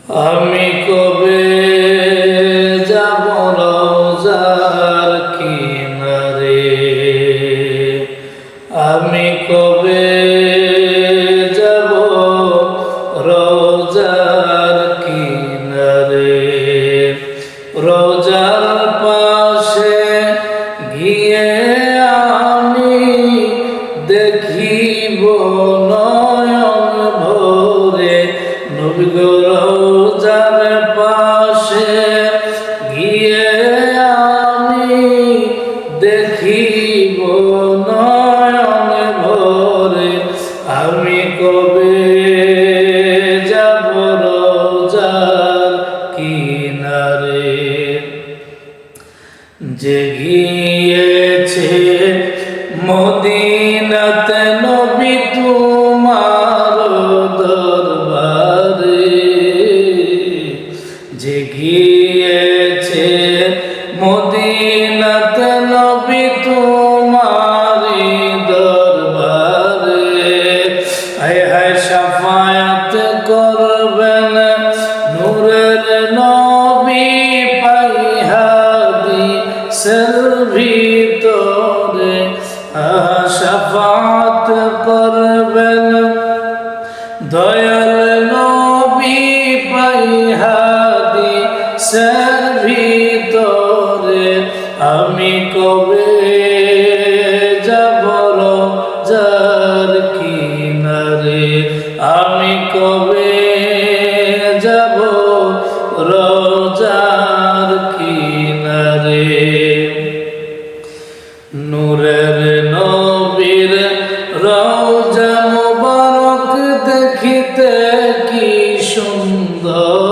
আমি কবে যাব রওজার কিনারে, আমি কবে যাব রওজার কিনারে, রওজার পাশে গিয়ে আমি দেখিব নয়ন ভরে নবী গো। রওজার পাশে গিয়ে আমি দেখিব নয়ন ভরে, আমি কবে যাব রওজার কিনারে। যে গিয়েছে মদিনাতে নবী তোমার দরবারে, যে গিয়েছে মদিনাতে নবী তোমার দরবারে, হায় হায় শাফায়াত করবেন নূরের নবী পাইহা দিসের ভিতরে, শাফাত করবেন দয়াল নবী পাইহা দিসের ভিতরে, আমি কবে যাব রওজার কিনারে, আমি কবে যাব রওজার কিনারে। নূরের নবীর রওজা মুবারক দেখিতে কি সুন্দর,